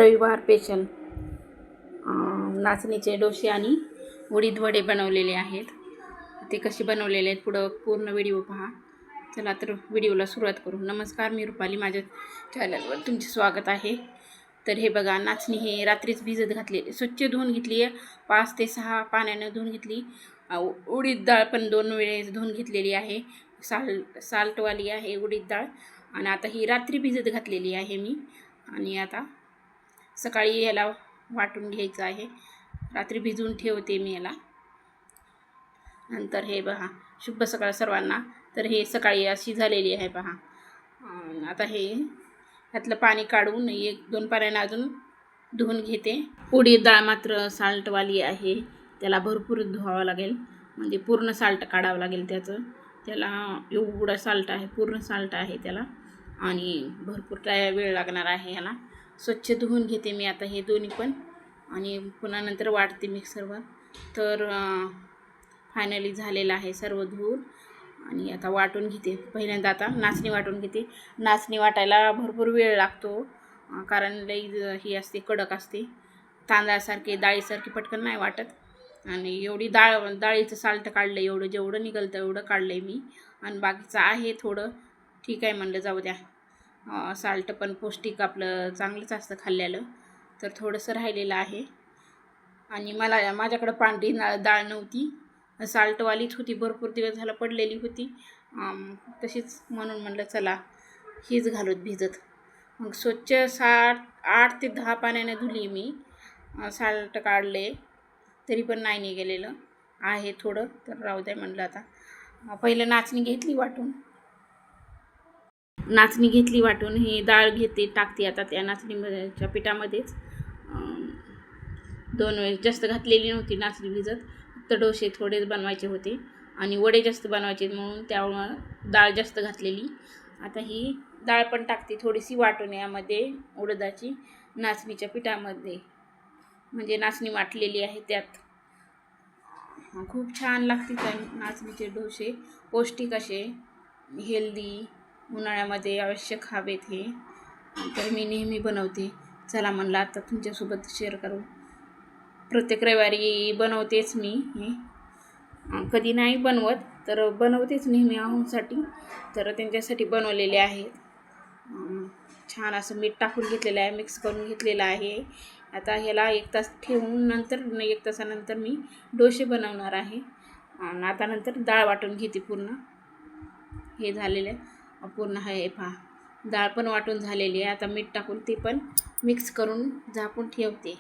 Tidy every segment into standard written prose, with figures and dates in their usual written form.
रविवार स्पेशल नाचणीचे डोसे आणि उडीद वडे बनवलेले आहेत. ते कसे बनवलेले आहेत पुढं पूर्ण व्हिडिओ पहा. चला तर व्हिडिओला सुरुवात करू. नमस्कार, मी रुपाली, माझ्या चॅनलवर तुमचे स्वागत आहे. तर हे बघा, नाचणी हे रात्रीच भिजत घातले, स्वच्छ धुवून घेतली आहे. 5 ते 6 पाण्याने धुवून घेतली. उडीद डाळ पण 2 वेळेस धुवून घेतलेली आहे. साल्टवाली आहे उडीद डाळ. आणि आता ही रात्री भिजत घातलेली आहे मी. आणि आता सकाळी याला वाटून घ्यायचं आहे. रात्री भिजवून ठेवते मी याला. नंतर हे पहा, शुभ सकाळ सर्वांना. तर हे सकाळी अशी झालेली आहे पहा. आता हे ह्यातलं पाणी काढून 1-2 पाण्याने अजून धुवून घेते. उडीद डाळ मात्र साल्टवाली आहे, त्याला भरपूर धुवावं लागेल, म्हणजे पूर्ण साल्ट काढावं लागेल त्याचं. त्याला एवढं साल्ट आहे, पूर्ण साल्ट आहे त्याला, आणि भरपूर वेळ लागणार आहे ह्याला. स्वच्छ धुवून घेते मी आता हे दोन्ही पण, आणि पुन्हा नंतर वाटते मिक्सरवर. तर फायनली झालेलं आहे सर्व धुवून. आणि आता वाटून घेते. पहिल्यांदा आता नाचणी वाटून घेते. नाचणी वाटायला भरपूर वेळ लागतो, कारण लई ही असते, कडक असते, तांदळासारखी डाळीसारखी पटकन नाही वाटत. आणि एवढी डाळीचं साल्ट काढलं, जेवढं निघालं तेवढं काढलं आहे मी. आणि बाकीचं आहे थोडं, ठीक आहे म्हणलं, जाऊ द्या. साल्ट पण पौष्टिक, आपलं चांगलंच असतं खाल्ल्यालं. तर थोडंसं राहिलेलं आहे. आणि माझ्याकडं पांढरी डाळ नव्हती, साल्टवालीच होती, भरपूर दिवस झालं पडलेली होती तशीच, म्हणून म्हणलं चला हीच घालूत भिजत. मग स्वच्छ 8 ते 10 पाण्याने धुली मी. साल्ट काढले तरी पण नाही निघालेलं आहे थोडं, तर राहू द्या म्हणलं. आता पहिलं नाचणी घेतली वाटून, ही डाळ टाकते आता त्या नाचणीच्या पिठामध्येच. 2 वेळेस जास्त घातलेली नव्हती नाचणी भिजत, फक्त डोसे थोडेच बनवायचे होते आणि वडे जास्त बनवायचे, म्हणून त्यामुळं डाळ जास्त घातलेली. आता ही डाळ पण टाकते थोडीशी वाटून यामध्ये, उडदाची, नाचणीच्या पिठामध्ये, म्हणजे नाचणी वाटलेली आहे त्यात. खूप छान लागते त्या नाचणीचे डोसे, पौष्टिक असे, हेल्दी, उन्हाळ्यामध्ये अवश्य खावेत हे. तर मी नेहमी बनवते. चला म्हणलं आता तुमच्यासोबत शेअर करू. प्रत्येक रविवारी बनवतेच मी हे, कधी नाही बनवत तर बनवतेच नेहमी आहोंसाठी. तर त्यांच्यासाठी बनवलेले आहेत. छान असं मीठ टाकून घेतलेलं आहे, मिक्स करून घेतलेलं आहे. आता ह्याला 1 तास ठेवून नंतर 1 तासानंतर मी डोसे बनवणार आहे. आता नंतर डाळ वाटून घेते पूर्ण. हे झालेलं आहे पूर्ण, हे पहा, डाळ पण वाटून झालेली आहे. आता मीठ टाकून ते पण मिक्स करून झाकून ठेवते.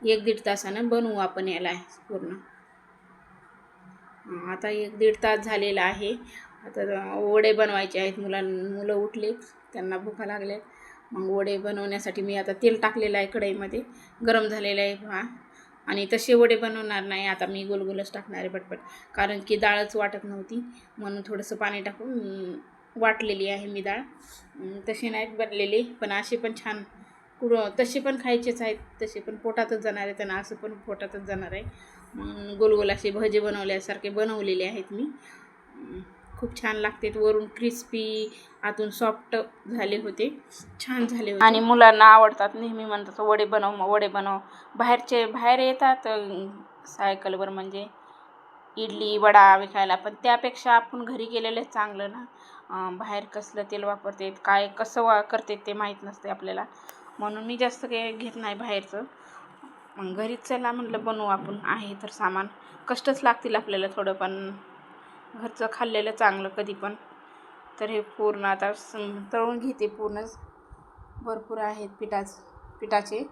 1-1.5 तासानं बनवू आपण याला पूर्ण. आता 1-1.5 तास झालेला आहे. आता वडे बनवायचे आहेत. मुलं उठले, त्यांना भुका लागल्या. मग वडे बनवण्यासाठी मी आता तेल टाकलेलं आहे कढईमध्ये, गरम झालेलं आहे पहा. आणि तसे वडे बनवणार नाही आता मी, गोलगोलच टाकणार आहे पटपट, कारण की डाळच वाटत नव्हती, म्हणून थोडंसं पाणी टाकून वाटलेली आहे मी डाळ. तसे नाहीत बनलेले, पण असे पण छान, तसे पण खायचेच आहेत, तसे पण पोटातच जाणार आहे त्यांना, असं पण पोटातच जाणार आहे. गोलगोल असे भजे बनवल्यासारखे बनवलेले आहेत मी. खूप छान लागते, वरून क्रिस्पी, आतून सॉफ्ट झाले होते, छान झाले होते. आणि मुलांना आवडतात, नेहमी म्हणतात वडे बनव. बाहेर येतात सायकलवर, म्हणजे इडली वडा विकायला, पण त्यापेक्षा आपण घरी केलेलं चांगलं ना. बाहेर कसलं तेल वापरतात, काय कसं करतात ते माहीत नसते आपल्याला, म्हणून मी जास्त काही घेत नाही बाहेरचं. मग घरीच चला म्हटलं बनवू आपण, आहे तर सामान, कष्टच लागतील आपल्याला थोडं, पण घरचं खाल्लेलं चांगलं कधी पण. तर हे पूर्ण आता तळून घेते पूर्णच, भरपूर आहेत पिठाचे.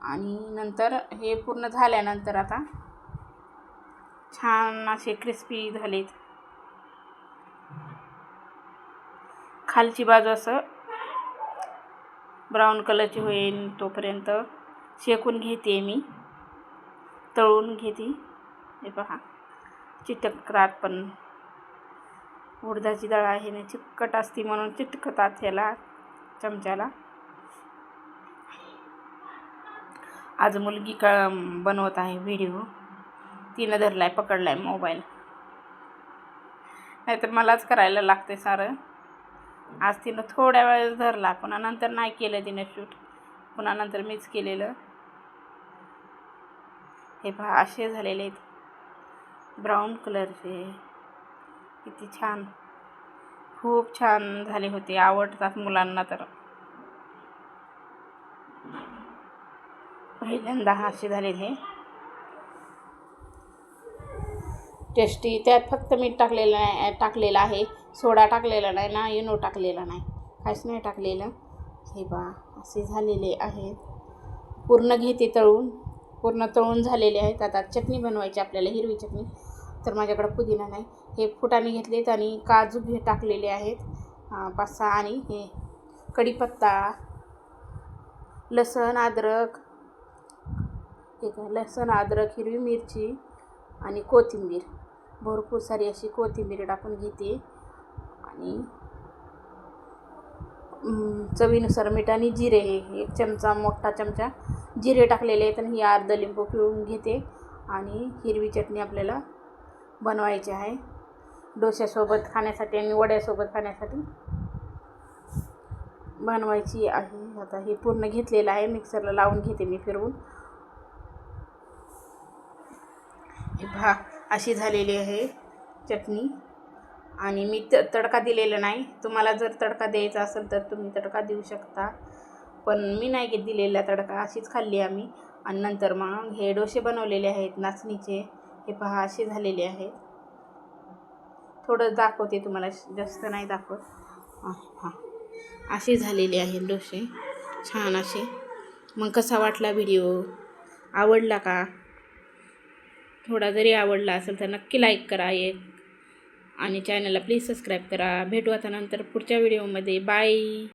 आणि नंतर हे पूर्ण झाल्यानंतर आता छान असे क्रिस्पी झालेत. खालची बाजू असं ब्राऊन कलरची होईल तोपर्यंत शेकून घेते मी, तळून घेते. हे पहा, चिटकतात, पण उडदाची डाळ आहे ना, चिकट असते म्हणून चिटकतात ह्याला चमच्याला. आज मुलगी बनवत आहे व्हिडिओ, तिनं पकडलाय मोबाईल, नाहीतर मलाच करायला लागते सारं. आज तिनं थोड्या वेळेस धरला, पुन्हा नंतर नाही केलं तिनं शूट. पुन्हा नंतर मीच केलेलं. हे पहा असे झालेले आहेत ब्राऊन कलरचे. किती छान, खूप छान झाले होते, आवडतात मुलांना तर. पहिल्यांदा असे झाले हे टेस्टी. त्यात फक्त मीठ टाकलेलं आहे, सोडा टाकलेला नाही ना, इनो टाकलेला नाही, काहीच नाही टाकलेलं. हे बा असे झालेले आहेत. पूर्ण घेते तळून, पूर्ण तळून झालेले आहेत. आता चटणी बनवायची आपल्याला, हिरवी चटणी. तर माझ्याकडं पुदिना नाही. हे फुटाणे घेतलेत आणि काजू टाकलेले आहेत 5-6, आणि हे कढीपत्ता, लसण अद्रक, लसण अद्रक, हिरवी मिरची आणि कोथिंबीर. भरपूर सारी अशी कोथिंबीर टाकून घेते. आणि चवीनुसार मीठ आणि जिरे, हे 1 चमचा, मोठा चमचा जिरे टाकलेले आहेत. आणि ही अर्धा लिंबू पिळून घेते. आणि हिरवी चटणी आपल्याला बनवायची आहे डोश्यासोबत खाण्यासाठी आणि वड्यासोबत खाण्यासाठी बनवायची आहे. आता हे पूर्ण घेतलेलं आहे, मिक्सरला लावून घेते मी फिरवून. पहा अशी झालेली आहे चटणी. आणि मी तडका दिलेला नाही. तुम्हाला जर तडका द्यायचा असेल तर तुम्ही तडका देऊ शकता, पण मी नाही दिलेला तडका, अशीच खाल्ली आम्ही. आणि नंतर मग हे डोसे बनवलेले आहेत नाचणीचे. हे पहा असे झालेले आहेत. थोडं दाखवते तुम्हाला, जास्त नाही दाखवत. हां, असे झालेले आहेत डोसे, छान असे. मग कसा वाटला व्हिडिओ, आवडला का? थोडा जरी आवडला असेल तर नक्की लाईक करा आणि चॅनलला प्लीज सबस्क्राईब करा. भेटू आता नंतर पुढच्या व्हिडिओमध्ये. बाय.